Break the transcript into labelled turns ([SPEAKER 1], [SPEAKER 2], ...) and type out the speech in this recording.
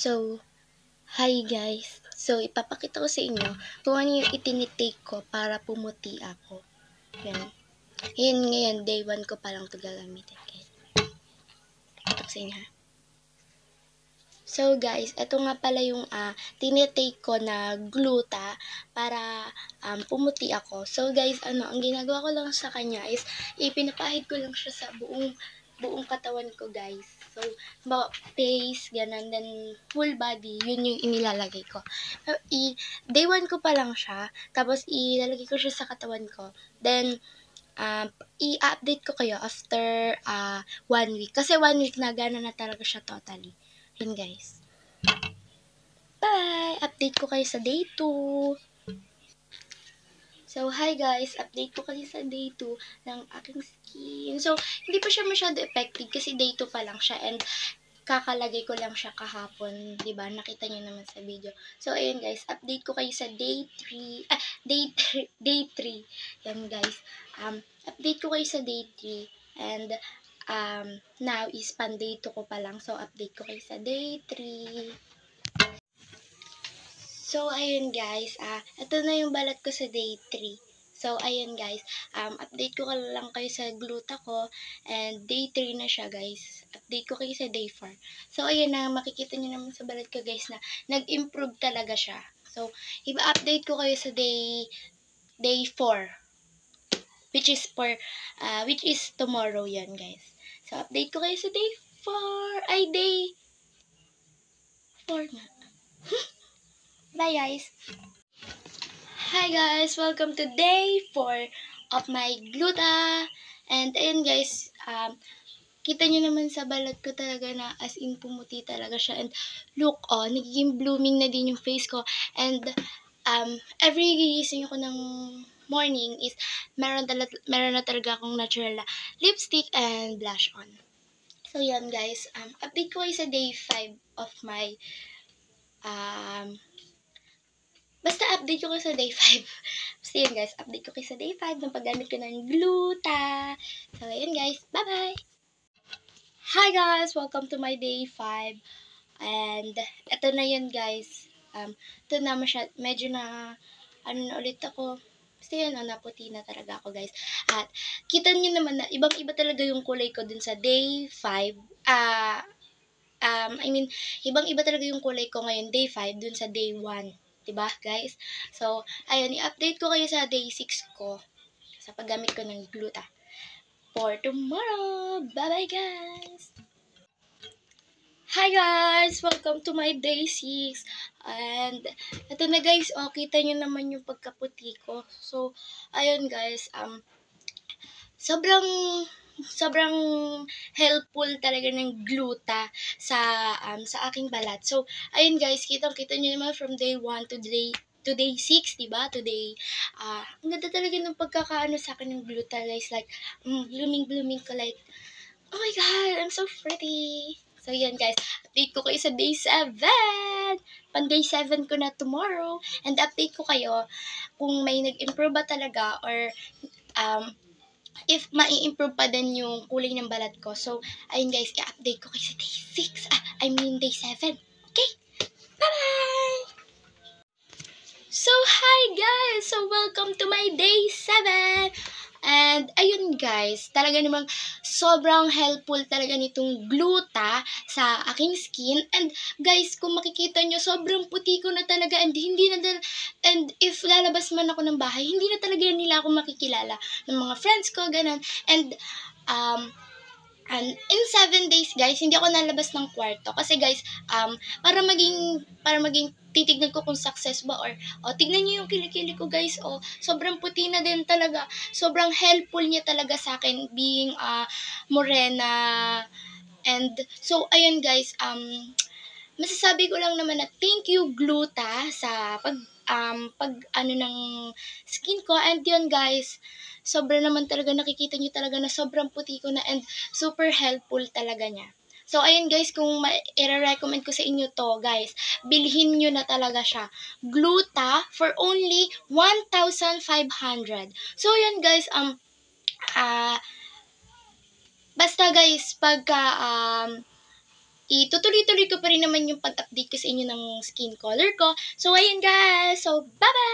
[SPEAKER 1] So, hi guys. So, ipapakita ko sa inyo kung ano yung itinitake ko para pumuti ako. Yan. Yan ngayon, day 1 ko pa lang ito gagamitin. Guys. Ito ko sa inyo. So guys, ito nga pala yung tinitake ko na gluta para pumuti ako. So guys, ang ginagawa ko lang sa kanya is ipinapahid ko lang siya sa buong katawan ko guys. So, face, ganun, then full body, yun yung inilalagay ko. Day 1 ko pa lang siya, tapos ilalagay ko siya sa katawan ko. Then, i-update ko kayo after 1 week. Kasi 1 week na gana na talaga siya totally. Yun guys. Bye! Update ko kayo sa day 2. So, hi guys! Update ko kayo sa day 2 ng aking skin. So, hindi pa siya masyado effective kasi day 2 pa lang siya and kakalagay ko lang siya kahapon. Diba? Nakita nyo naman sa video. So, ayun guys. Update ko kayo sa day 3. Day 3. Yan guys. Update ko kayo sa day 3. And, now is pan day 2 ko pa lang. So, update ko kayo sa day 3. So, ayun guys, ito na yung balat ko sa day 3. So, ayun guys, update ko lang kayo sa gluta ko, and day 3 na siya guys. Update ko kayo sa day 4. So, ayun na, makikita nyo naman sa balat ko guys na nag-improve talaga siya. So, i-update ko kayo sa day 4, which is tomorrow yan guys. So, update ko kayo sa day 4, day 4 na. Bye guys! Hi guys! Welcome to day 4 of my gluta. And ayun guys, kita nyo naman sa balat ko talaga na as in pumuti talaga siya. And look, nagiging blooming na din yung face ko. And every gising ko ng morning is meron na talaga akong natural na lipstick and blush on. So yan guys, update ko kayo sa day 5 of my basta update ko sa day 5. Basta yun guys, update ko kayo sa day 5 ng paggamit ko ng gluta. So yun guys, bye-bye! Hi guys! Welcome to my day 5. And eto na yun guys. Ito na medyo na na ulit ako. Basta yun, naputi na talaga ako guys. At kita nyo naman na ibang-iba talaga yung kulay ko dun sa day 5. Ibang-iba talaga yung kulay ko ngayon, day 5, dun sa day 1. Diba, guys? So, ayun, i-update ko kayo sa day 6 ko sa paggamit ko ng gluta for tomorrow. Bye-bye, guys! Hi, guys! Welcome to my day 6. And, ito na, guys. Kita nyo naman yung pagkaputi ko. So, ayun, guys. Sobrang helpful talaga ng gluta sa aking balat. So, ayun guys, kitang-kita niyo naman from day 1 to day 6, diba? Today, ang ganda talaga ng pagkakaano sa akin ng gluta, guys. Like, blooming ko, like, oh my God, I'm so pretty. So, yan guys, update ko kayo sa day 7. Pan day 7 ko na tomorrow. And update ko kayo kung may nag-improve ba talaga or if mai-improve pa din yung kulay ng balat ko. So, ayun guys, i-update ko kayo sa day 6. Day 7. Okay? Bye-bye! So, hi guys! So, welcome to my day 7. And, ayun guys, talaga namang sobrang helpful talaga nitong gluta sa aking skin. And, guys, kung makikita nyo, sobrang puti ko na talaga. And, if lalabas man ako ng bahay, hindi na talaga nila ako makikilala ng mga friends ko, ganun. And in 7 days, guys, hindi ako nalabas ng kwarto. Kasi, guys, para maging titignan ko kung success ba or tignan niyo yung kilikili ko guys, sobrang puti na din talaga, sobrang helpful niya talaga sa akin being morena. And so ayun guys, masasabi ko lang naman na thank you gluta sa pag ng skin ko. And yun guys, sobra naman talaga, nakikita niyo talaga na sobrang puti ko na and super helpful talaga niya. So, ayun guys, kung i-recommend ko sa inyo to, guys, bilhin nyo na talaga siya. Gluta for only 1,500. So, yun guys, basta guys, pagka, itutuloy-tuloy ko pa rin naman yung pag-update ko sa inyo ng skin color ko. So, ayun guys. So, bye-bye!